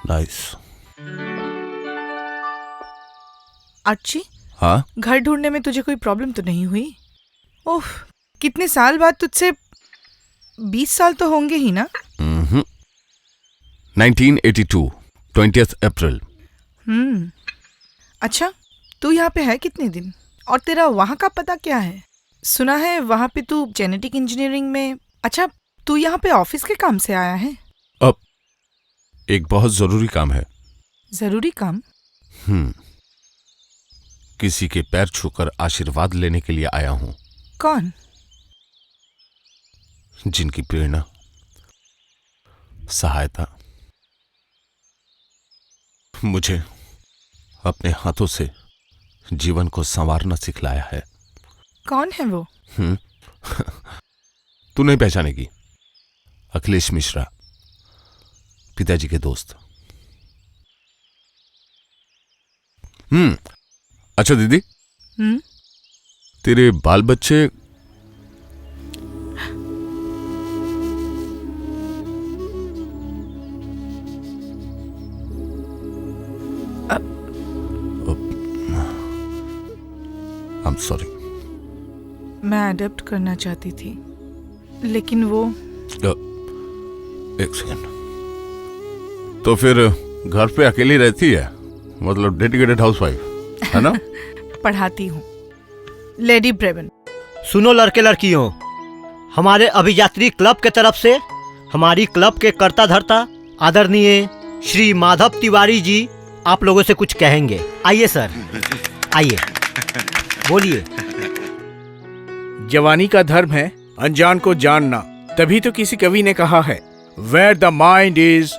Nice. अच्छी, हाँ, घर ढूंढने में तुझे कोई प्रॉब्लम तो नहीं हुई? ओह, कितने साल बाद तुझसे 20 साल तो होंगे ही ना? 1982 20th अप्रैल। अच्छा, तू यहाँ पे है कितने दिन? और तेरा वहाँ का पता क्या है? सुना है वहाँ पे तू जेनेटिक इंजीनियरिंग में। अच्छा, तू यहाँ पे ऑफिस के काम से आया है? अब एक बहुत जरूरी काम है। जरूरी काम? किसी के पैर छूकर आशीर्वाद लेने के लिए आया हूं, कौन? जिनकी प्रेरणा, सहायता मुझे अपने हाथों से जीवन को संवारना सिखलाया है। कौन है वो? तू नहीं पहचानेगी। अखिलेश मिश्रा, पिताजी के दोस्त। अच्छा दीदी, तेरे बाल बच्चे आई एम सॉरी। मैं अडॉप्ट करना चाहती थी, लेकिन वो एक सेकंड। तो फिर घर पे अकेली रहती है, मतलब डेडिकेटेड हाउसवाइफ है ना? पढ़ाती हूँ। लेडी ब्रेवन। सुनो लड़के लड़कियों, हमारे अभियात्री क्लब के तरफ से हमारी क्लब के कर्ता धर्ता आदरणीय श्री माधव तिवारी जी आप लोगों से कुछ कहेंगे। आइए सर, आइए, बोलिए। जवानी का धर्म है अनजान को जानना, तभी तो किसी कवि ने कहा है, where the mind is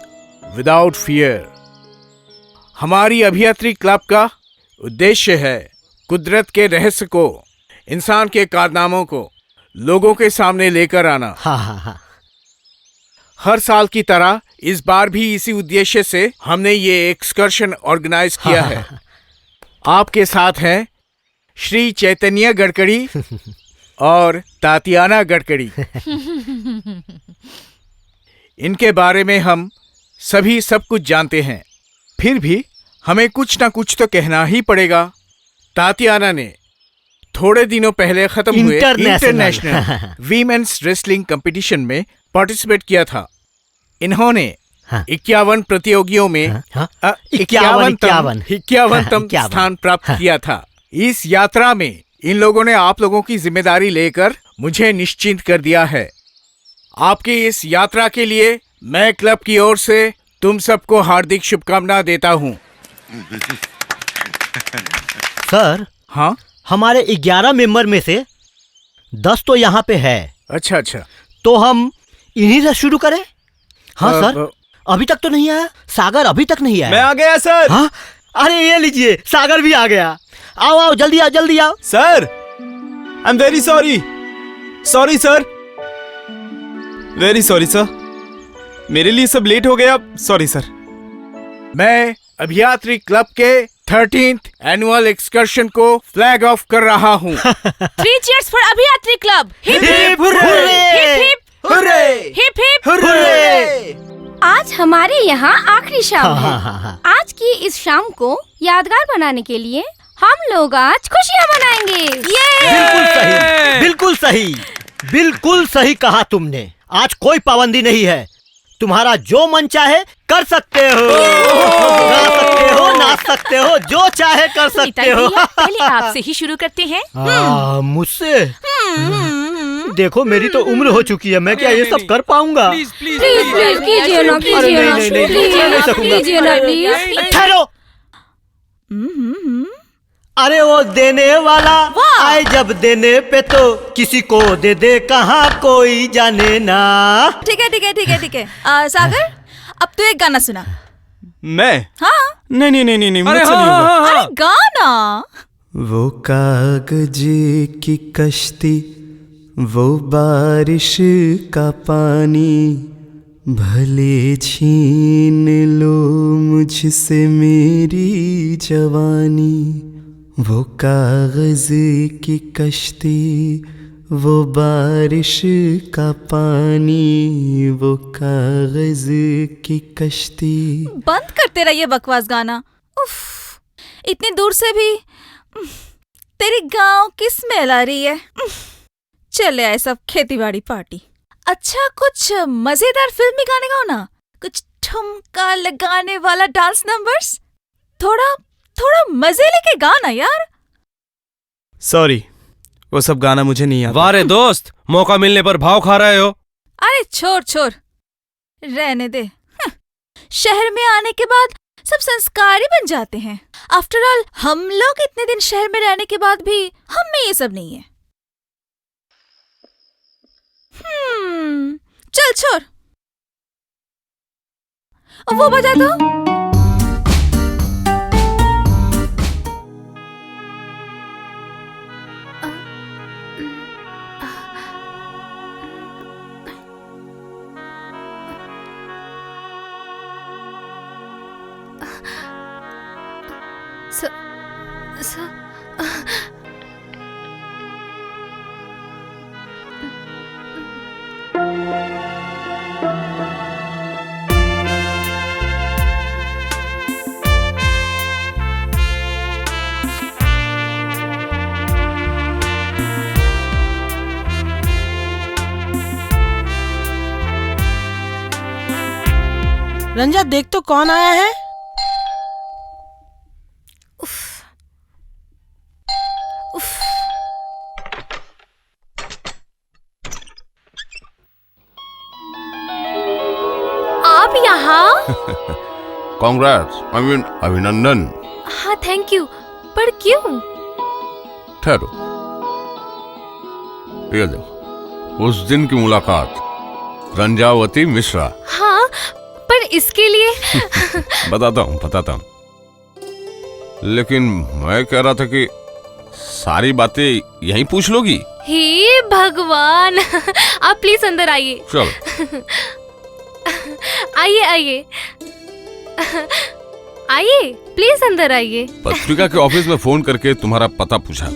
without fear. हमारी अभियात्री क्लब का उद्देश्य है कुदरत के रहस्य को, इंसान के कारनामों को लोगों के सामने लेकर आना। हाँ। हर साल की तरह इस बार भी इसी उद्देश्य से हमने ये एक्सकर्शन ऑर्गेनाइज किया है। आपके साथ हैं श्री चैतन्य गडकरी और तातियाना गडकरी। इनके बारे में हम सभी सब कुछ जानते हैं, फिर भी हमें कुछ ना कुछ तो कहना ही पड़ेगा। तातियाना ने थोड़े दिनों पहले खत्म हुए इंटरनेशनल वीमेन्स रेसलिंग कंपटीशन में पार्टिसिपेट किया था। इन्होंने 51 प्रतियोगियों में 51तम स्थान प्राप्त किया था। इस यात्रा में इन लोगों ने आप लोगों की जिम्मेदारी लेकर मुझे निश्चिंत कर दिया है। आपकी इस यात्रा के लिए मैं क्लब की ओर से तुम सबको हार्दिक शुभकामना देता हूँ। सर, हाँ, हमारे 11 मेंबर में से 10 तो यहाँ पे है। अच्छा, तो हम इन्हीं से शुरू करें? हाँ सर, अभी तक तो नहीं आया। सागर अभी तक नहीं आया। मैं आ गया सर। हाँ? अरे ये लीजिए, सागर भी आ गया। आओ जल्दी आओ। Sir, I am very sorry sir, very sorry sir, मेरे लिए सब लेट हो गया, सॉरी सर। मैं अभियात्री क्लब के 13th एनुअल एक्सकर्शन को फ्लैग ऑफ कर रहा हूँ। 3 cheers for Abhiyatri club. Hip hip hurray! Hip hip. आज हमारे यहाँ आखिरी शाम है। आज की इस शाम को यादगार बनाने के लिए हम लोग आज खुशियाँ मनाएंगे। बिल्कुल सही कहा तुमने। आज कोई पाबंदी नहीं है, तुम्हारा जो मन चाहे कर सकते हो, गा सकते हो, नाच सकते हो, जो चाहे कर सकते हो। पहले आपसे ही शुरू करते हैं। मुझसे? देखो मेरी तो उम्र हो चुकी है, मैं क्या ये सब कर पाऊंगा? प्लीज कीजिए ना, प्लीज। ठहरो। अरे वो देने वाला आए जब देने पे तो किसी को दे दे, कहाँ कोई जाने ना। ठीक है। सागर, अब तू एक गाना सुना। मैं? हाँ। नहीं, मुझसे नहीं होगा। अरे गाना। वो कागज की कश्ती, वो बारिश का पानी, भले छीन लो मुझसे मेरी जवानी। वो कागज की कश्ती, वो बारिश का पानी, वो कागज की कश्ती। बंद कर तेरा ये बकवास गाना। उफ, इतनी दूर से भी तेरी गांव की स्मेल आ रही है। चले आए सब खेतीबाड़ी पार्टी। अच्छा कुछ मजेदार फिल्मी गाने गाओ ना, कुछ ठुमका लगाने वाला डांस नंबर्स। थोड़ा थोड़ा मजे लेके गाना यार। सॉरी, वो सब गाना मुझे नहीं आता। वाह रे दोस्त, मौका मिलने पर भाव खा रहे हो। अरे छोड़ छोड़, रहने दे। शहर में आने के बाद सब संस्कारी बन जाते हैं। आफ्टर ऑल हम लोग इतने दिन शहर में रहने के बाद भी हम में ये सब नहीं है। चल छोड़, वो बजा दो। रंजा देख तो कौन आया है। आप यहाँ? कांग्रेट्स, अभिनंदन। हाँ थैंक यू, पर क्यों? ठहरो, ये देखो, उस दिन की मुलाकात, रंजावती मिश्रा। हाँ, पर इसके लिए बताता हूँ। लेकिन मैं कह रहा था कि सारी बातें यहीं पूछ लोगी। हे भगवान, आप प्लीज अंदर आइए। चलो आइए आइए आइए, प्लीज अंदर आइए। पत्रिका के ऑफिस में फोन करके तुम्हारा पता पूछा।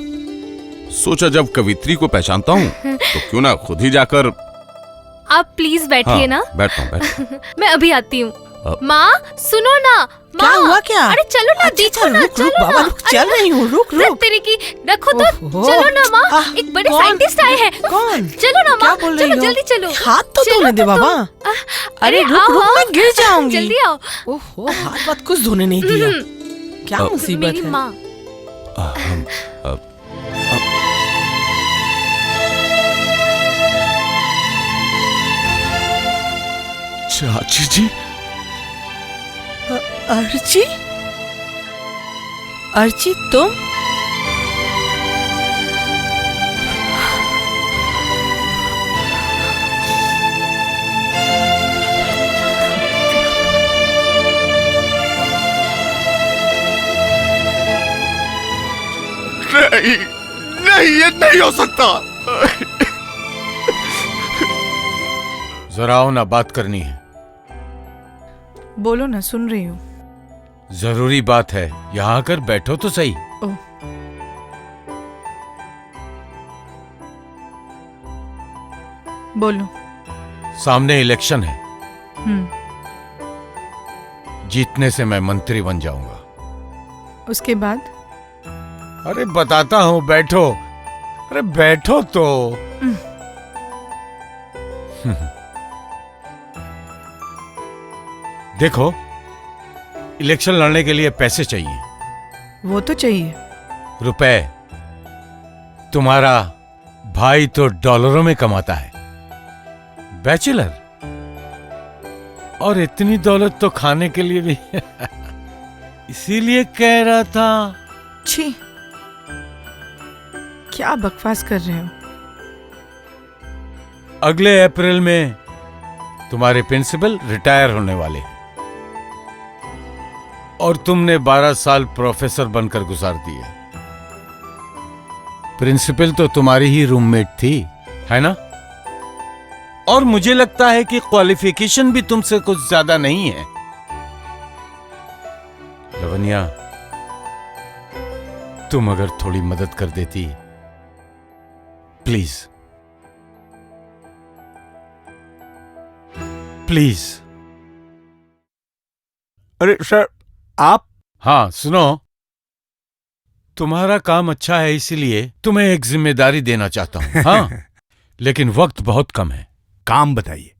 सोचा जब कवित्री को पहचानता हूँ तो क्यों ना खुद ही जाकर। आप प्लीज बैठिए। हाँ, ना बैठता। मैं अभी आती हूँ। माँ सुनो ना। क्या हुआ क्या? अरे चलो ना, देखो ना, रुक बाबा, रुक, चल रही हूँ, रुक। तेरे की रखो तो। चलो ना माँ, एक बड़े साइंटिस्ट आए हैं। कौन? चलो ना माँ, चलो जल्दी चलो। हाथ तो धोने दे बाबा। अरे रुक, मैं गिर जाऊंगी। जल्दी आओ। ओहो, हाथ बात कुछ धोने नहीं दिया। क्या मुसीबत मेरी है। माँ। चाची जी। अर्ची? अर्ची तुम? नहीं, ये नहीं हो सकता। जरा आओ ना, बात करनी है। बोलो ना, सुन रही हूँ। जरूरी बात है, यहाँ आकर बैठो तो सही। ओह, बोलो। सामने इलेक्शन है, हम्म, जीतने से मैं मंत्री बन जाऊंगा। उसके बाद? अरे बताता हूँ, बैठो। अरे बैठो तो। देखो, इलेक्शन लड़ने के लिए पैसे चाहिए। वो तो चाहिए। रुपए। तुम्हारा भाई तो डॉलरों में कमाता है, बैचलर, और इतनी दौलत तो खाने के लिए भी। इसीलिए कह रहा था। छी, क्या बकवास कर रहे हो। अगले अप्रैल में तुम्हारे प्रिंसिपल रिटायर होने वाले हैं, और तुमने 12 साल प्रोफेसर बनकर गुजार दिए। प्रिंसिपल तो तुम्हारी ही रूममेट थी, है ना? और मुझे लगता है कि क्वालिफिकेशन भी तुमसे कुछ ज्यादा नहीं है। लवनिया, तुम अगर थोड़ी मदद कर देती, प्लीज। प्लीज। अरे सर आप। हाँ सुनो, तुम्हारा काम अच्छा है इसीलिए तुम्हें एक जिम्मेदारी देना चाहता हूं। हाँ लेकिन वक्त बहुत कम है। काम बताइए।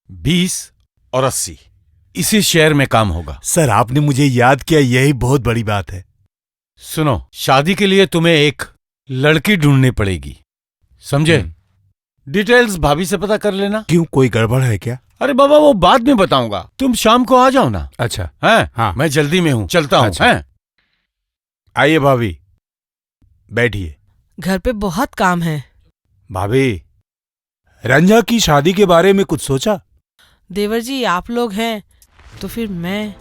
20 और 80 इसी शेयर में काम होगा। सर आपने मुझे याद किया, यही बहुत बड़ी बात है। सुनो, शादी के लिए तुम्हें एक लड़की ढूंढनी पड़ेगी, समझे? डिटेल्स भाभी से पता कर लेना। क्यों, कोई गड़बड़ है क्या? अरे बाबा वो बाद में बताऊंगा, तुम शाम को आ जाओ ना। अच्छा हैं? हाँ। मैं जल्दी में हूँ, चलता हूँ। अच्छा। हैं? आइए भाभी, बैठिए। घर पे बहुत काम है। भाभी, रंजा की शादी के बारे में कुछ सोचा? देवर जी आप लोग हैं तो फिर मैं।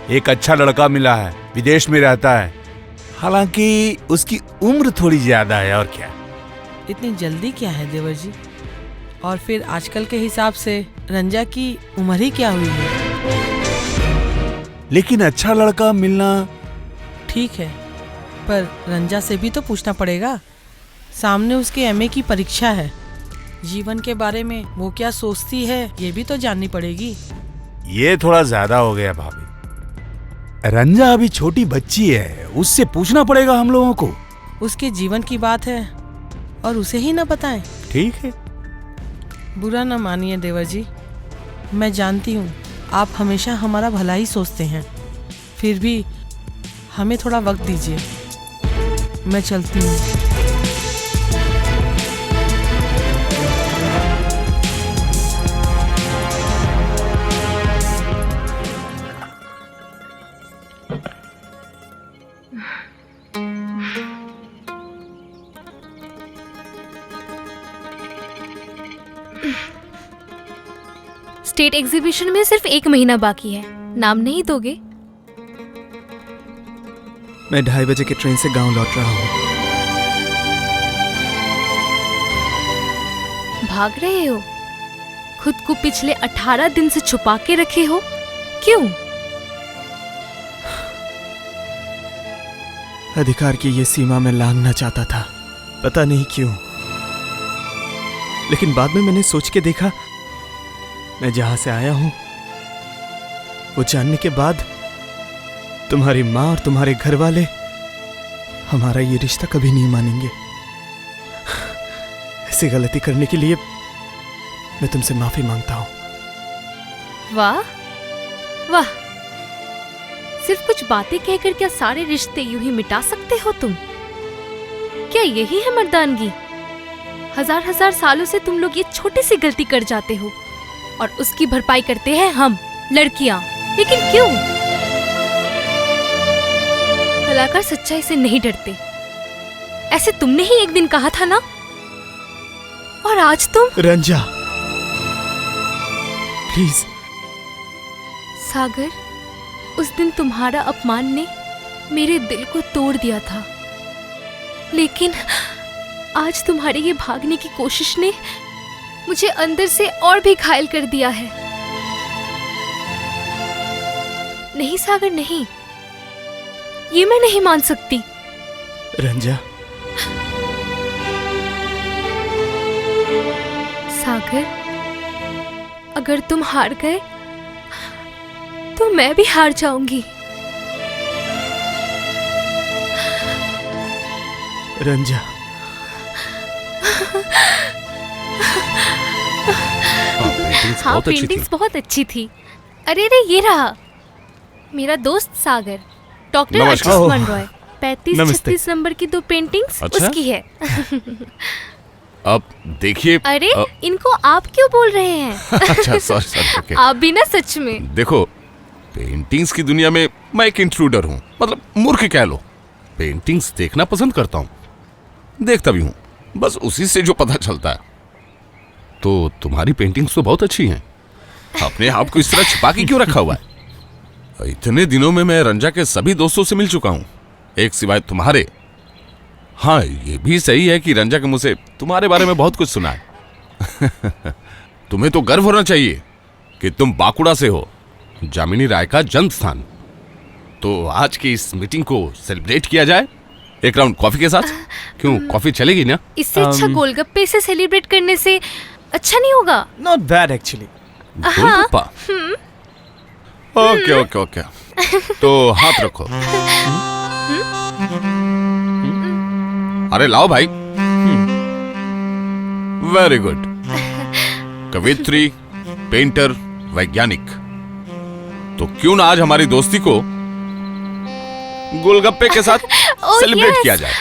एक अच्छा लड़का मिला है, विदेश में रहता है, हालांकि उसकी उम्र थोड़ी ज्यादा है। और क्या, इतनी जल्दी क्या है देवर जी? और फिर आजकल के हिसाब से रंजा की उम्र ही क्या हुई है? लेकिन अच्छा लड़का मिलना ठीक है, पर रंजा से भी तो पूछना पड़ेगा। सामने उसके एमए की परीक्षा है, जीवन के बारे में वो क्या सोचती है ये भी तो जाननी पड़ेगी। ये थोड़ा ज्यादा हो गया भाभी। रंजा अभी छोटी बच्ची है, उससे पूछना पड़ेगा हम लोगों को। उसके जीवन की बात है और उसे ही ना बताएं। ठीक है। बुरा ना मानिए देवर जी, मैं जानती हूँ आप हमेशा हमारा भला ही सोचते हैं, फिर भी हमें थोड़ा वक्त दीजिए। मैं चलती हूँ। स्टेट एग्जीबिशन में सिर्फ 1 महीना बाकी है, नाम नहीं दोगे? मैं 2:30 बजे के ट्रेन से गांव लौट रहा हूँ। भाग रहे हो? खुद को पिछले 18 दिन से छुपा के रखे हो, क्यों? अधिकार की ये सीमा में लांघना चाहता था, पता नहीं क्यों। लेकिन बाद में मैंने सोच के देखा, मैं जहां से आया हूं वो जानने के बाद तुम्हारी माँ और तुम्हारे घर वाले हमारा ये रिश्ता कभी नहीं मानेंगे। ऐसी गलती करने के लिए मैं तुमसे माफी मांगता हूं। वाह वाह, सिर्फ कुछ बातें कहकर क्या सारे रिश्ते यूं ही मिटा सकते हो तुम? क्या यही है मर्दानगी? हजार सालों से तुम लोग ये छोटी सी गलती कर जाते हो और उसकी भरपाई करते हैं हम लड़कियां। लेकिन क्यों? कलाकार सच्चाई से नहीं डरते, ऐसे तुमने ही एक दिन कहा था ना। और आज तुम। रंजा प्लीज। सागर, उस दिन तुम्हारा अपमान ने मेरे दिल को तोड़ दिया था, लेकिन आज तुम्हारे ये भागने की कोशिश ने मुझे अंदर से और भी घायल कर दिया है। नहीं सागर नहीं, ये मैं नहीं मान सकती। रंजा। सागर, अगर तुम हार गए तो मैं भी हार जाऊंगी। रंजा। हाँ, पेंटिंग्स बहुत अच्छी थी। अरे रे, ये रहा मेरा दोस्त सागर, डॉक्टर आशीष मनरॉय। 35-36 नंबर की 2 पेंटिंग्स अच्छा? उसकी है। अब देखिए। अरे इनको आप क्यों बोल रहे हैं? अच्छा सॉरी ओके। आप भी ना सच में। देखो, पेंटिंग्स की दुनिया में मैं एक इंट्रूडर हूँ, मतलब मूर्ख कह लो। पेंटिंग्स देखना पसंद करता हूँ, देखता भी हूँ, बस उसी से जो पता चलता है। तो तुम्हारी पेंटिंग्स तो बहुत अच्छी हैं, अपने आप को इस तरह छिपा के क्यों रखा हुआ है? इतने दिनों में मैं रंजा के सभी दोस्तों से मिल चुका हूँ, एक सिवाय तुम्हारे। हाँ, ये भी सही है कि रंजा के मुझ से तुम्हारे बारे में बहुत कुछ सुना है। तुम्हें तो गर्व होना चाहिए कि तुम बाकुड़ा से हो, जामिनी राय का जन्म स्थान। तो आज की इस मीटिंग को सेलिब्रेट किया जाए एक राउंड कॉफी के साथ। क्यों, कॉफी चलेगी ना? इससे अच्छा गोलगप्पे से सेलिब्रेट करने से अच्छा नहीं होगा? Not bad actually. Golgappa. Okay okay okay, तो हाथ रखो। अरे लाओ भाई। Very good. कवित्री, पेंटर, वैज्ञानिक, तो क्यों ना आज हमारी दोस्ती को गोलगप्पे के साथ सेलिब्रेट किया जाए।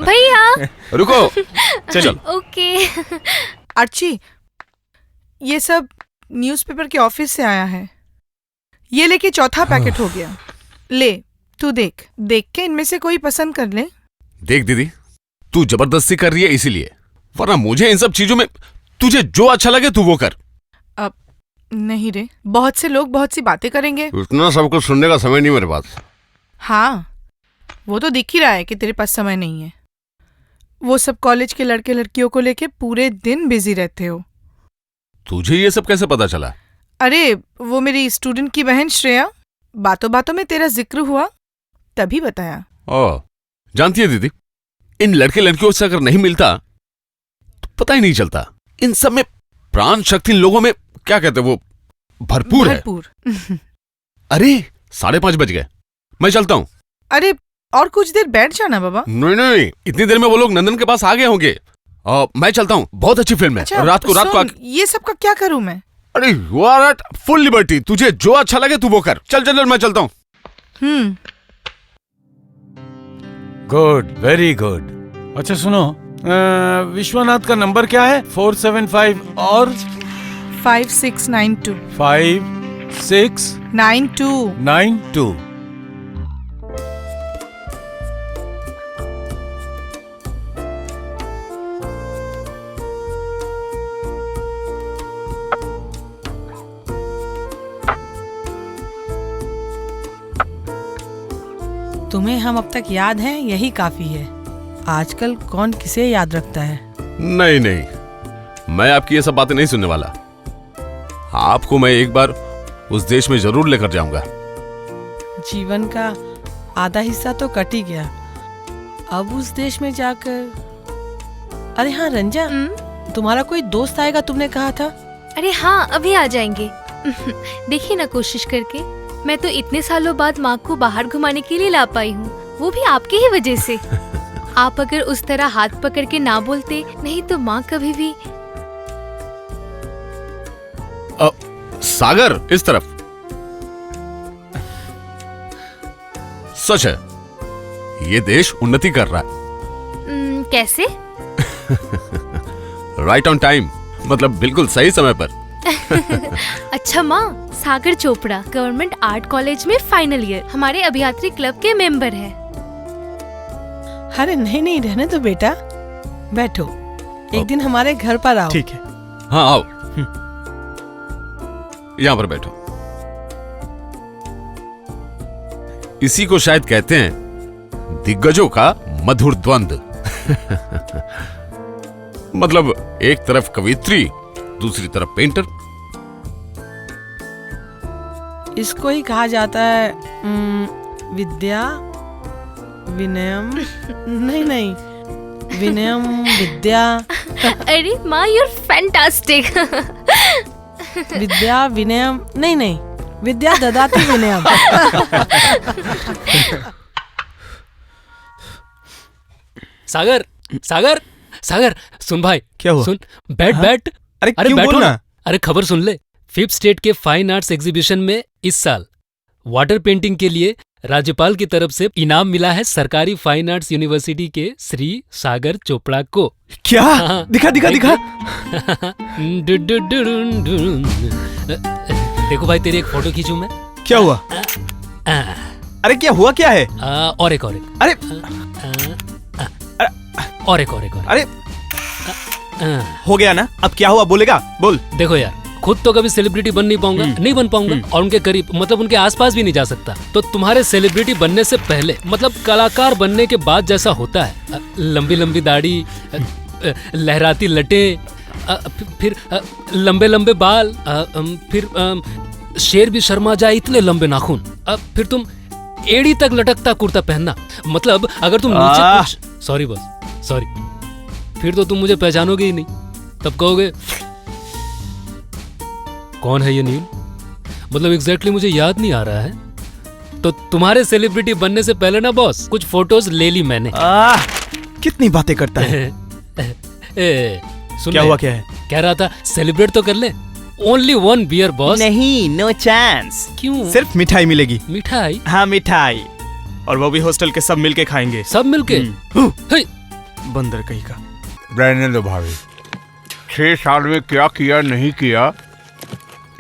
भैया रुको, चलो। ओके। अर्ची, ये सब न्यूज़पेपर के ऑफिस से आया है। ये लेके चौथा पैकेट हो गया। ले, तू देख के इनमें से कोई पसंद कर ले। देख दीदी, तू जबरदस्ती कर रही है इसीलिए, वरना मुझे इन सब चीजों में तुझे जो अच्छा लगे तू वो कर। अब नहीं रे, बहुत से लोग बहुत सी बातें करेंगे। इतना सब कुछ सुनने का समय नहीं मेरे पास। हाँ, वो तो दिख ही रहा है कि तेरे पास समय नहीं है। वो सब कॉलेज के लड़के लड़कियों को लेके पूरे दिन बिजी रहते हो। तुझे ये सब कैसे पता चला? अरे, वो मेरी स्टूडेंट की बहन श्रेया, बातों बातों में तेरा जिक्र हुआ तभी बताया। ओह, जानती है दीदी, इन लड़के लड़कियों से अगर नहीं मिलता तो पता ही नहीं चलता। इन सब में प्राण शक्ति इन लोगों में क्या कहते हैं वो भरपूर है। अरे 5:30 बज गए, मैं चलता हूँ। अरे और कुछ देर बैठ जाना बाबा। नहीं, इतनी देर में वो लोग नंदन के पास आ गए होंगे। मैं चलता हूँ, बहुत अच्छी फिल्म है। अच्छा, रात को ये सब का क्या करूँ मैं? अरे you are at full liberty, तुझे जो अच्छा लगे तू वो कर। चल मैं चलता हूँ। Good, very good. अच्छा सुनो, विश्वनाथ का नंबर क्या है? 475 और 5692 5692। तुम्हें हम अब तक याद हैं, यही काफी है। आजकल कौन किसे याद रखता है? नहीं, मैं आपकी ये सब बातें नहीं सुनने वाला। आपको मैं एक बार उस देश में जरूर लेकर जाऊंगा। जीवन का आधा हिस्सा तो कट ही गया, अब उस देश में जाकर। अरे हाँ रंजा, तुम्हारा कोई दोस्त आएगा तुमने कहा था। अरे हाँ, अभी आ जाएंगे। देखिए ना, कोशिश करके मैं तो इतने सालों बाद माँ को बाहर घुमाने के लिए ला पाई हूँ, वो भी आपकी ही वजह से। आप अगर उस तरह हाथ पकड़ के ना बोलते, नहीं तो माँ कभी भी। सागर, इस तरफ। सच है, ये देश उन्नति कर रहा है। कैसे? राइट ऑन टाइम, मतलब बिल्कुल सही समय पर। अच्छा माँ, सागर चोपड़ा गवर्नमेंट आर्ट कॉलेज में फाइनल ईयर, हमारे अभियात्री क्लब के मेंबर है। अरे नहीं, रहने दो बेटा, बैठो, एक दिन हमारे घर पर आओ। ठीक है। हाँ आओ, यहाँ पर बैठो। इसी को शायद कहते हैं दिग्गजों का मधुर द्वंद्व। मतलब एक तरफ कवित्री, दूसरी तरफ पेंटर। इसको ही कहा जाता है विद्या विनयम। नहीं, विनयम विद्या। अरे माँ, यूर फैंटास्टिक। विद्या विनयम नहीं, विद्या ददाति विनयम। सागर सुन भाई। क्या हुआ? सुन, बैठ। अरे क्यों बैठो बोलना? ना। अरे खबर सुन ले, 5th स्टेट के फाइन आर्ट्स एग्जीबिशन में इस साल वाटर पेंटिंग के लिए राज्यपाल की तरफ से इनाम मिला है सरकारी फाइन आर्ट्स यूनिवर्सिटी के श्री सागर चोपड़ा को। क्या? हाँ, दिखा। देखो भाई, तेरी एक फोटो खींचूं मैं। क्या हुआ? अरे क्या हुआ, क्या है? और एक अरे अरे हो गया ना, अब क्या हुआ बोलेगा? बोल। देखो यार, खुद तो कभी सेलिब्रिटी बन नहीं पाऊंगा, नहीं बन पाऊंगा, और उनके करीब मतलब उनके आसपास भी नहीं जा सकता। तो तुम्हारे सेलिब्रिटी बनने से पहले, मतलब कलाकार बनने के बाद जैसा होता है, लंबी लंबी दाढ़ी, लहराती लटें, फिर लंबे लंबे बाल, फिर शेर भी शर्मा जाए इतने लंबे नाखून, फिर तुम एड़ी तक लटकता कुर्ता पहनना। मतलब अगर तुम नीचे कुछ, सॉरी बॉस, सॉरी, फिर तो तुम मुझे पहचानोगे ही नहीं। तब कहोगे कौन है ये नील, मतलब एग्जैक्टली मुझे याद नहीं आ रहा है। तो तुम्हारे सेलिब्रिटी बनने से पहले ना बॉस कुछ फोटोज ले ली मैंने। कितनी बातें करता है। सुन क्या ले, हुआ, क्या है? कह रहा था सेलिब्रेट तो कर ले। Only 1 beer boss. नहीं, नो चांस। क्यों? सिर्फ मिठाई मिलेगी। मिठाई? हाँ मिठाई, और वो भी हॉस्टल के सब मिलके खाएंगे। सब मिलके? बंदर कहीं का। रहने दो भाभी, 6 साल में क्या किया नहीं किया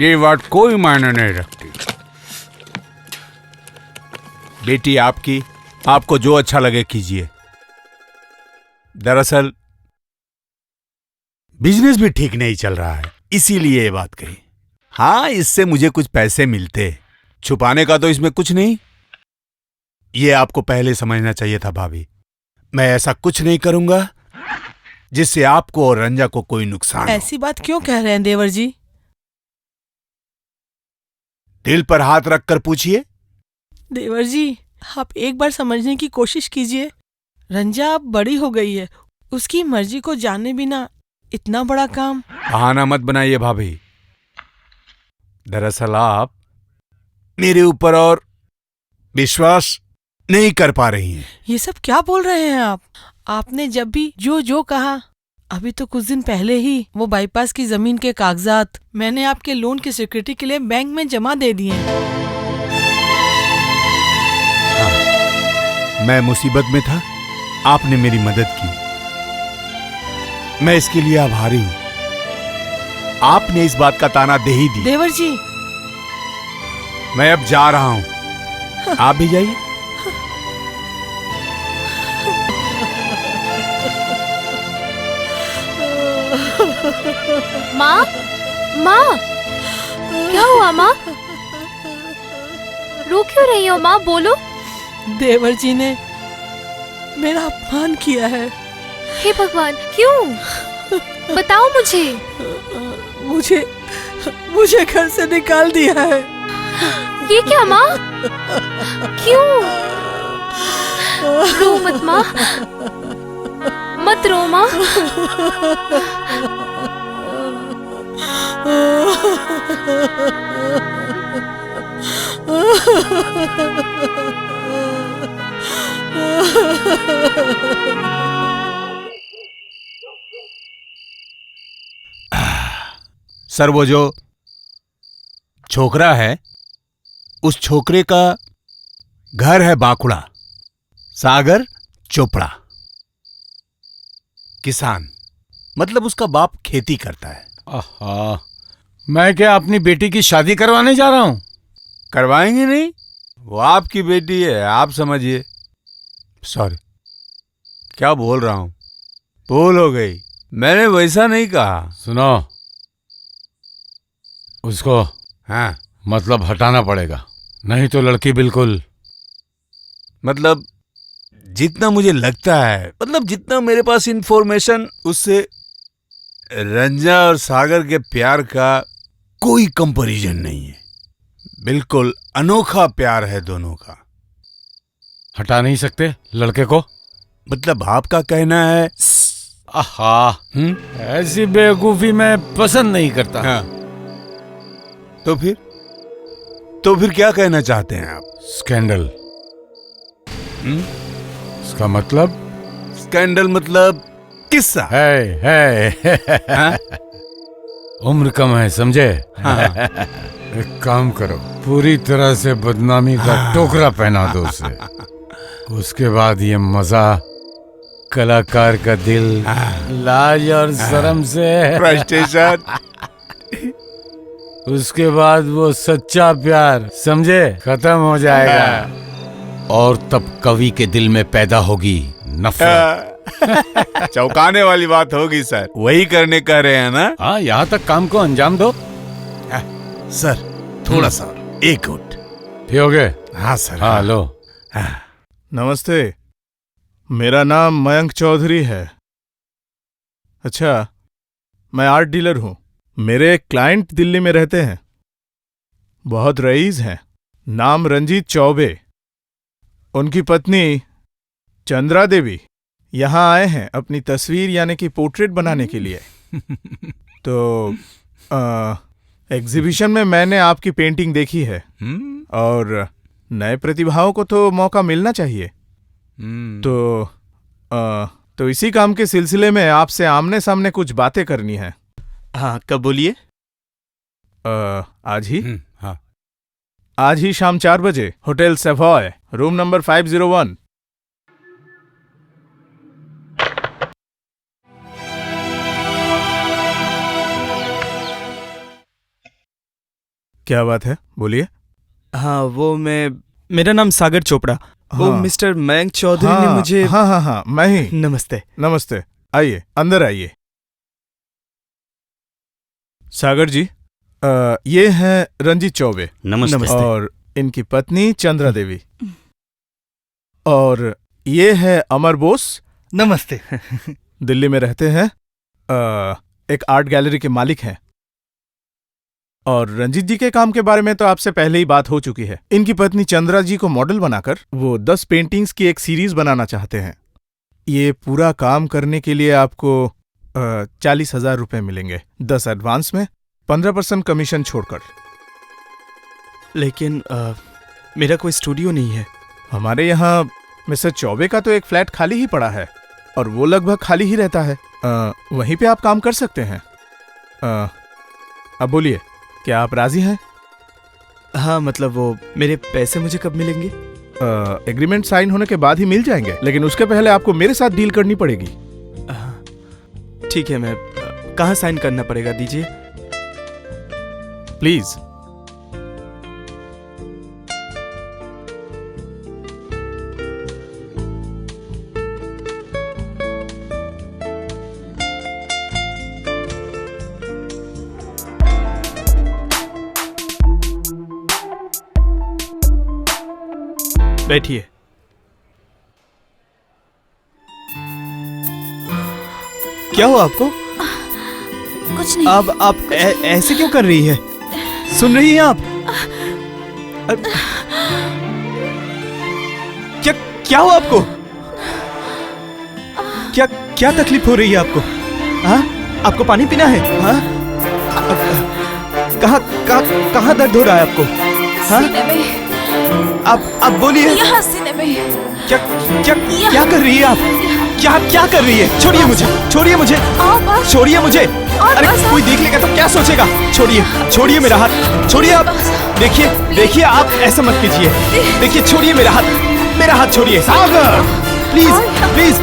ये बात कोई मायने नहीं रखती। बेटी आपकी, आपको जो अच्छा लगे कीजिए। दरअसल बिजनेस भी ठीक नहीं चल रहा है, इसीलिए ये बात कही। हाँ, इससे मुझे कुछ पैसे मिलते, छुपाने का तो इसमें कुछ नहीं। ये आपको पहले समझना चाहिए था भाभी। मैं ऐसा कुछ नहीं करूंगा जिससे आपको और रंजा को कोई नुकसान हो। ऐसी बात क्यों कह रहे हैं देवर जी? दिल पर हाथ रखकर पूछिए। देवर जी, आप एक बार समझने की कोशिश कीजिए। रंजा अब बड़ी हो गई है, उसकी मर्जी को जाने बिना इतना बड़ा काम। बहाना मत बनाइए भाभी। दरअसल आप मेरे ऊपर और विश्वास नहीं कर पा रही हैं। ये सब क्या बोल रहे हैं आप? आपने जब भी जो जो कहा, अभी तो कुछ दिन पहले ही वो बाईपास की जमीन के कागजात मैंने आपके लोन की सिक्योरिटी के लिए बैंक में जमा दे दिए। मैं मुसीबत में था, आपने मेरी मदद की, मैं इसके लिए आभारी हूं। आपने इस बात का ताना दे ही दी। देवर जी, मैं अब जा रहा हूं, आप भी जाइए। माँ, माँ, क्या हुआ माँ? रो क्यों रही हो माँ, बोलो। देवर जी ने मेरा अपमान किया है। हे भगवान, क्यों? बताओ मुझे। मुझे घर से निकाल दिया है। ये क्या माँ? क्यों? रो मत माँ, मत रो माँ। सर, वो जो छोकरा है, उस छोकरे का घर है बांकुड़ा, सागर चोपड़ा। किसान, मतलब उसका बाप खेती करता है। आहा, मैं क्या अपनी बेटी की शादी करवाने जा रहा हूं? करवाएंगे नहीं, वो आपकी बेटी है, आप समझिए। सॉरी, क्या बोल रहा हूं, भूल हो गई, मैंने वैसा नहीं कहा। सुनो, उसको हाँ, मतलब हटाना पड़ेगा, नहीं तो लड़की बिल्कुल। मतलब जितना मुझे लगता है, मतलब जितना मेरे पास इंफॉर्मेशन, उससे रंजा और सागर के प्यार का कोई कंपैरिजन नहीं है। बिल्कुल अनोखा प्यार है दोनों का। हटा नहीं सकते लड़के को? मतलब आपका कहना है? आहा, ऐसी बेवकूफी मैं पसंद नहीं करता। हाँ, तो फिर क्या कहना चाहते हैं आप? स्कैंडल। इसका मतलब? स्कैंडल मतलब किस्सा है। हाँ? उम्र कम है, समझे? हाँ। एक काम करो, पूरी तरह से बदनामी का टोकरा पहना दो उसे। उसके बाद ये मजा कलाकार का दिल लाज और शर्म से फ्रस्ट्रेशन, उसके बाद वो सच्चा प्यार, समझे, खत्म हो जाएगा। और तब कवि के दिल में पैदा होगी नफरत। चौंकाने वाली बात होगी सर, वही करने कह रहे हैं ना? हाँ, यहाँ तक काम को अंजाम दो। सर थोड़ा सा, एक घुट पियोगे? हाँ सर। हाँ लो। नमस्ते, मेरा नाम मयंक चौधरी है। अच्छा, मैं आर्ट डीलर हूँ। मेरे क्लाइंट दिल्ली में रहते हैं, बहुत रईस हैं, नाम रंजीत चौबे। उनकी पत्नी चंद्रा देवी यहाँ आए हैं अपनी तस्वीर यानी कि पोर्ट्रेट बनाने के लिए। तो एग्जीबिशन में मैंने आपकी पेंटिंग देखी है और नए प्रतिभाओं को तो मौका मिलना चाहिए। तो इसी काम के सिलसिले में आपसे आमने सामने कुछ बातें करनी है। हाँ, कब बोलिए? आज ही? हाँ। आज ही शाम 4 बजे होटल सेवॉय, रूम नंबर 501। क्या बात है, बोलिए। हाँ, वो मेरा नाम सागर चोपड़ा। वो हाँ। मिस्टर मयंक चौधरी ने हाँ, मुझे। हाँ, मैं ही। नमस्ते। नमस्ते, आइए, अंदर आइए। सागर जी, ये हैं रंजीत चौबे। नमस्ते। और इनकी पत्नी चंद्रा देवी। और ये है अमर बोस। नमस्ते। दिल्ली में रहते हैं, एक आर्ट गैलरी के मालिक हैं। और रंजीत जी के काम के बारे में तो आपसे पहले ही बात हो चुकी है। इनकी पत्नी चंद्रा जी को मॉडल बनाकर वो 10 पेंटिंग्स की एक सीरीज बनाना चाहते हैं। ये पूरा काम करने के लिए आपको 40,000 रुपये मिलेंगे, 10 एडवांस में, 15% कमीशन छोड़कर। लेकिन मेरा कोई स्टूडियो नहीं है। हमारे यहाँ मिस्टर चौबे का तो एक फ्लैट खाली ही पड़ा है और वो लगभग खाली ही रहता है। वहीं पे आप काम कर सकते हैं। अब बोलिए, क्या आप राजी हैं? हाँ, मतलब वो मेरे पैसे मुझे कब मिलेंगे? एग्रीमेंट साइन होने के बाद ही मिल जाएंगे, लेकिन उसके पहले आपको मेरे साथ डील करनी पड़ेगी। ठीक है, मैं कहाँ साइन करना पड़ेगा, दीजिए। प्लीज। बैठिए। क्या हुआ आपको? कुछ नहीं। आप ऐसे क्यों कर रही है? सुन रही हैं आप? क्या हुआ आपको? क्या तकलीफ हो रही है आपको? हाँ, आपको पानी पीना है? हाँ, कहाँ दर्द हो रहा है आपको? हाँ, सीने में। आप बोलिए। यहाँ सीने में। क्या कर रही है आप? क्या कर रही है? छोड़िए मुझे, छोड़िए मुझे, छोड़िए मुझे। अरे कोई देख लेगा तो क्या सोचेगा? छोड़िए मेरा हाथ, छोड़िए आप। देखिए आप ऐसा मत कीजिए। देखिए, छोड़िए मेरा हाथ छोड़िए। सागर, प्लीज।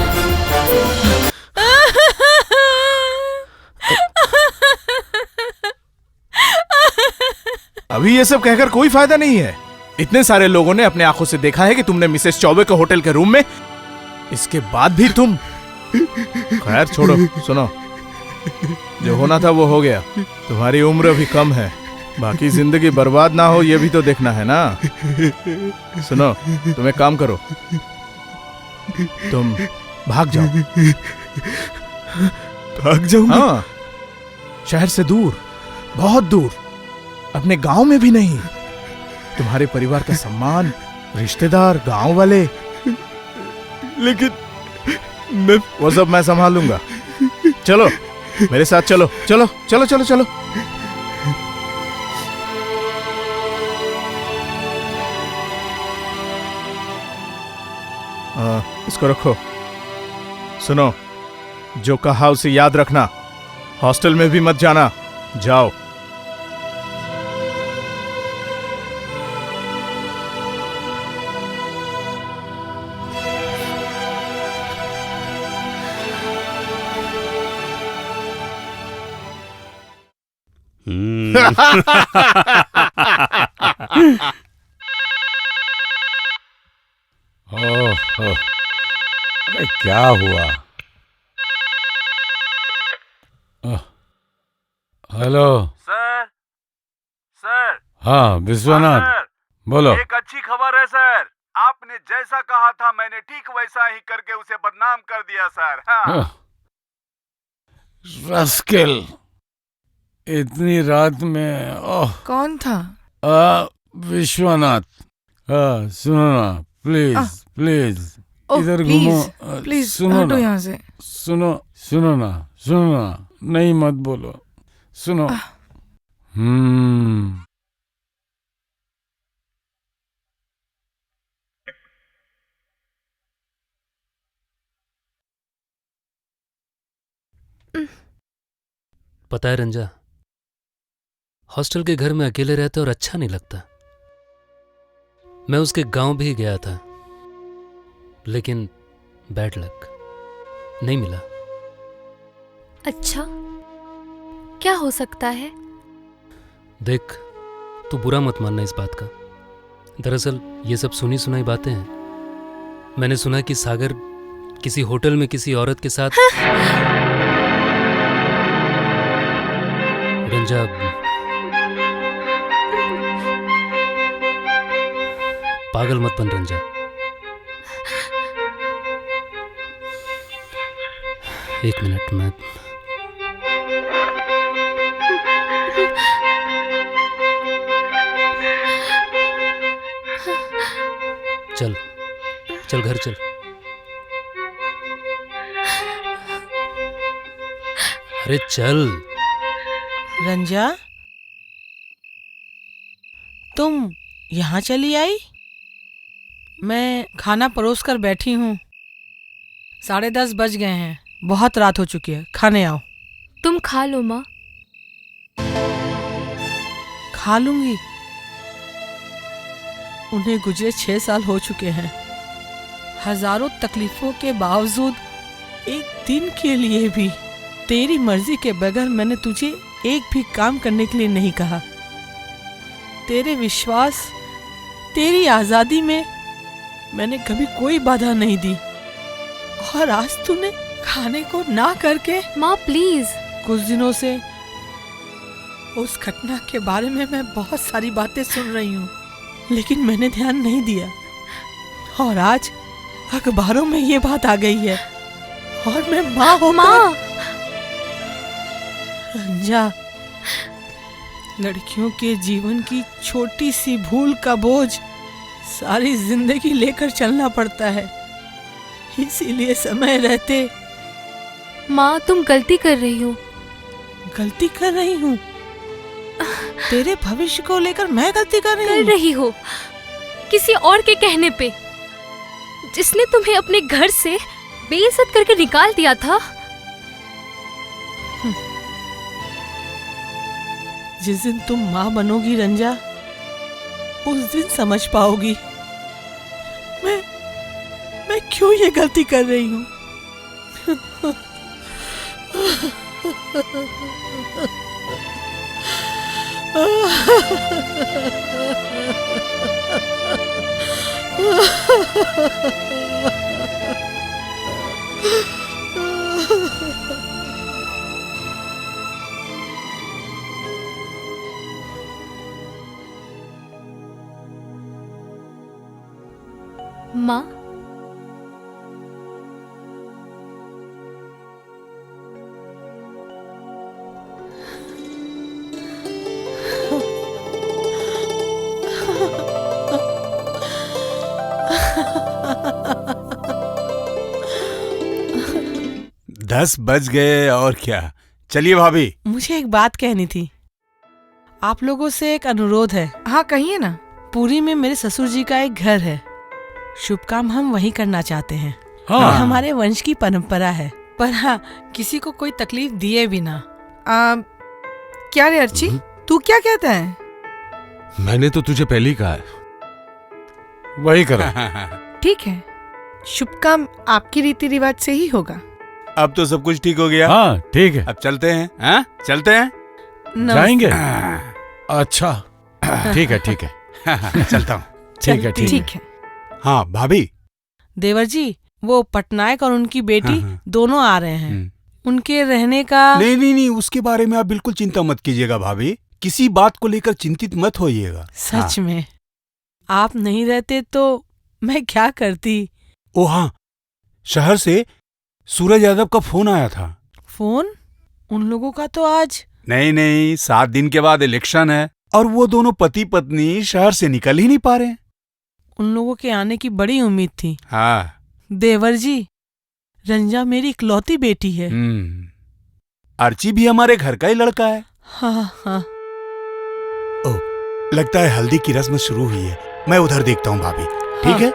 अभी ये सब कहकर कोई फायदा नहीं है। इतने सारे लोगों ने अपने आंखों से देखा है कि तुमने मिसेस चौबे के होटल के रूम में, इसके बाद भी तुम। खैर छोड़ो, सुनो, जो होना था वो हो गया। तुम्हारी उम्र भी कम है, बाकी जिंदगी बर्बाद ना हो ये भी तो देखना है ना। सुनो, तुम एक काम करो, तुम भाग जाओ। भाग जाऊंगा? हाँ, शहर से दूर, बहुत दूर, अपने गांव में भी नहीं। तुम्हारे परिवार का सम्मान, रिश्तेदार, गांव वाले, लेकिन वो सब मैं संभाल लूंगा। चलो मेरे साथ, चलो। इसको रखो। सुनो, जो कहा उसे याद रखना। हॉस्टल में भी मत जाना। जाओ। ओह, अरे क्या हुआ? Hello sir. हाँ, विश्वनाथ, बोलो। एक अच्छी खबर है सर। आपने जैसा कहा था मैंने ठीक वैसा ही करके उसे बदनाम कर दिया सर। हाँ। रस्किल, इतनी रात में। ओह, कौन था? विश्वनाथ। सुनो ना, प्लीज ओह, इधर प्लीज, घूमो। प्लीज सुनो हटो ना, यहाँ से। सुनो ना, नहीं मत बोलो, सुनो। पता है रंजा, हॉस्टल के घर में अकेले रहते और अच्छा नहीं लगता। मैं उसके गांव भी गया था, लेकिन बैड लक, नहीं मिला। अच्छा, क्या हो सकता है? देख, तू बुरा मत मानना इस बात का। दरअसल ये सब सुनी सुनाई बातें हैं। मैंने सुना कि सागर किसी होटल में किसी औरत के साथ रंजा, पागल मत बन रंजा। एक मिनट, मैं चल चल घर चल। अरे चल। रंजा, तुम यहाँ चली आई? मैं खाना परोस कर बैठी हूँ। 10:30 बज गए हैं, बहुत रात हो चुकी है, खाने आओ। तुम खा लो माँ। खा लूंगी। उन्हें गुजरे 6 साल हो चुके हैं। हजारों तकलीफों के बावजूद एक दिन के लिए भी तेरी मर्जी के बगैर मैंने तुझे एक भी काम करने के लिए नहीं कहा। तेरे विश्वास, तेरी आजादी में मैंने कभी कोई बाधा नहीं दी, और आज तूने खाने को ना करके। माँ प्लीज। कुछ दिनों से उस घटना के बारे में मैं बहुत सारी बातें सुन रही हूँ, लेकिन मैंने ध्यान नहीं दिया, और आज अखबारों में ये बात आ गई है, और मैं माँ होकर। माँ! रंजा, लड़कियों के जीवन की छोटी सी भूल का बोझ सारी जिंदगी लेकर चलना पड़ता है, इसीलिए समय रहते। माँ, तुम गलती कर रही हो। गलती कर रही हूँ? तेरे भविष्य को लेकर मैं गलती कर रही हो किसी और के कहने पे, जिसने तुम्हें अपने घर से बेइज्जत करके निकाल दिया था। जिस दिन तुम माँ बनोगी रंजा, उस दिन समझ पाओगी मैं क्यों ये गलती कर रही हूँ। माँ, दस बज गए और क्या। चलिए भाभी। मुझे एक बात कहनी थी। आप लोगों से एक अनुरोध है। हाँ, कहिए ना। पुरी में मेरे ससुर जी का एक घर है, शुभ काम हम वहीं करना चाहते हैं। हाँ। हमारे वंश की परंपरा है, पर हाँ, किसी को कोई तकलीफ दिए बिना। क्या रे अर्ची, तू क्या कहता है? मैंने तो तुझे पहले ही कहा है, वही करो। ठीक है, शुभ काम आपकी रीति रिवाज से ही होगा। अब तो सब कुछ ठीक हो गया। हाँ ठीक है, अब चलते हैं। हाँ चलते हैं। जाएंगे। अच्छा ठीक है ठीक है। चलता हूँ। ठीक है ठीक है। हाँ भाभी। देवर जी, वो पटनायक और उनकी बेटी दोनों आ रहे हैं। उनके रहने का। नहीं नहीं नहीं, उसके बारे में आप बिल्कुल चिंता मत कीजिएगा भाभी। किसी बात को लेकर चिंतित मत होइएगा। सच में आप नहीं रहते तो मैं क्या करती। ओ हाँ, शहर से सूरज यादव का फोन आया था। फोन? उन लोगों का तो आज। नहीं, 7 दिन के बाद इलेक्शन है, और वो दोनों पति पत्नी शहर से निकल ही नहीं पा रहे। उन लोगों के आने की बड़ी उम्मीद थी। हाँ देवर जी, रंजा मेरी इकलौती बेटी है। अर्ची भी हमारे घर का ही लड़का है। हाँ हाँ। ओह, लगता है हल्दी की रस्म शुरू हुई है। मैं उधर देखता हूँ भाभी। ठीक है?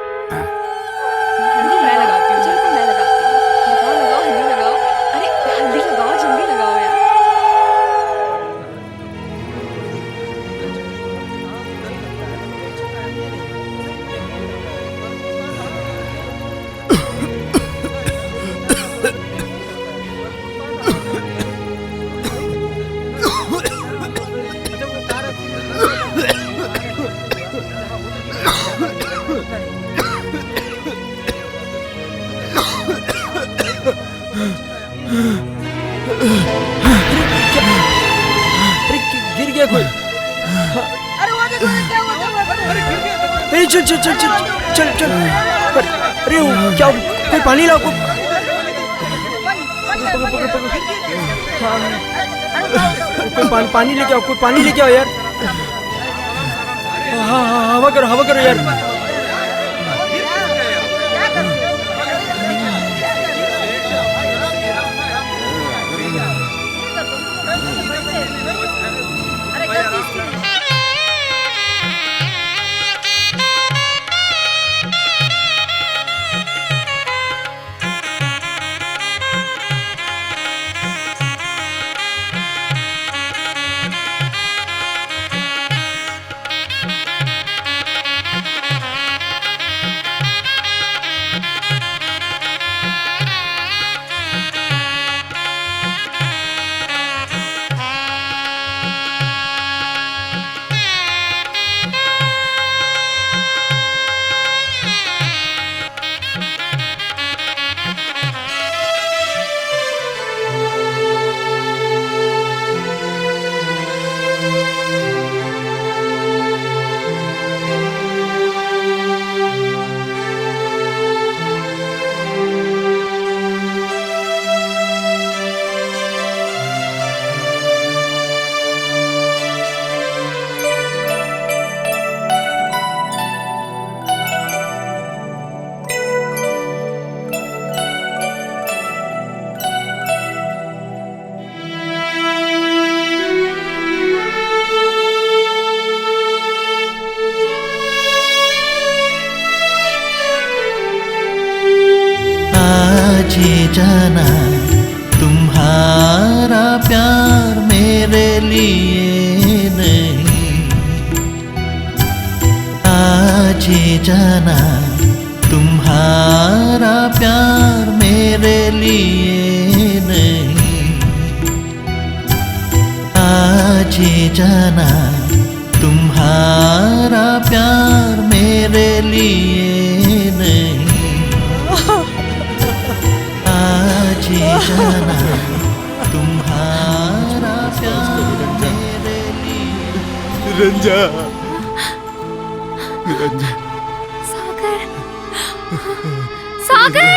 मैं लगाती हूँ। चलो मैं लगाती हूँ। लगाओ लगाओ हल्दी लगाओ। अरे हल्दी लगाओ, जल्दी लगाओ यार। गिर गया कोई। अरे चल चल चल चल चल चल। अरे क्या कोई पानी लाओ। कोई पानी लेके आओ, कोई पानी लेके आओ यार। हाँ हाँ हवा करो यार। ये जाना तुम्हारा प्यार मेरे लिए नहीं, आज ये जाना तुम्हारा प्यार मेरे लिए नहीं, आज ये जाना तुम्हारा प्यार मेरे लिए नहीं, आज ये जाना तुम्हारा प्यार मेरे लिए। रंजा, रंजा। सागर, सागर,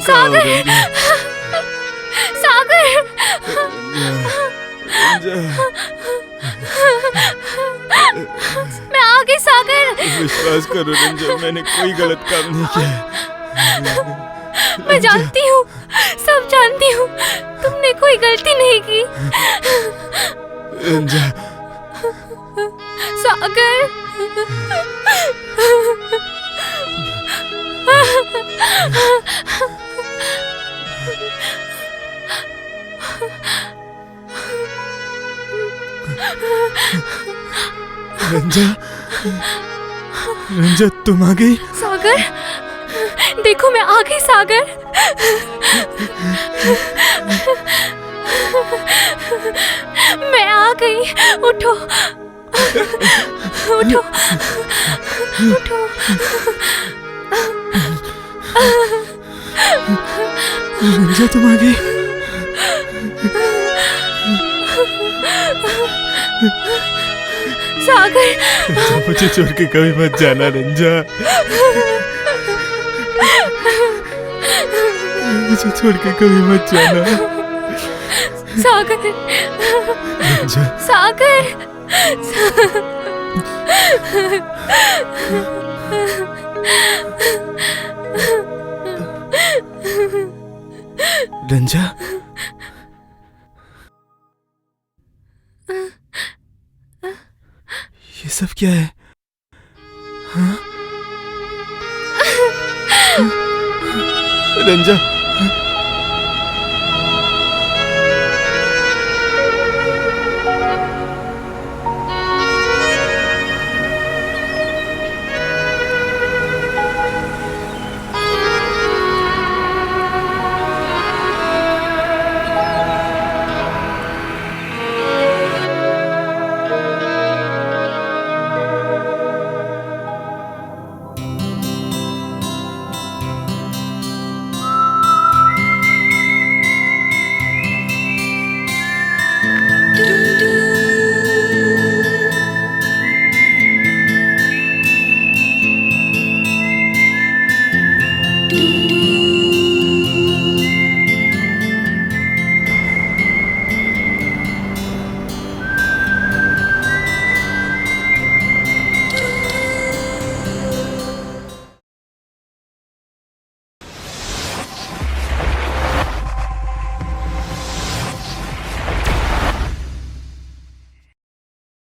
सागर, सागर। मैं आ गई सागर। विश्वास करो रंजा, मैंने कोई गलत काम नहीं किया। मैं जानती हूँ, सब जानती हूँ, तुमने कोई गलती नहीं की। रंजा। सागर। रंजा, रंजा तुम आ गई। सागर, देखो मैं आ गई सागर। मैं आ गई, उठो, उठो, उठो। रंजा तुम आ गई। सागर, रंजा मुझे छोड़ के कभी मत जाना रंजा, मुझे छोड़ के कभी मत जाना। सागर, रंजा। सागर, रंजा, ये सब क्या है? हाँ? रंजा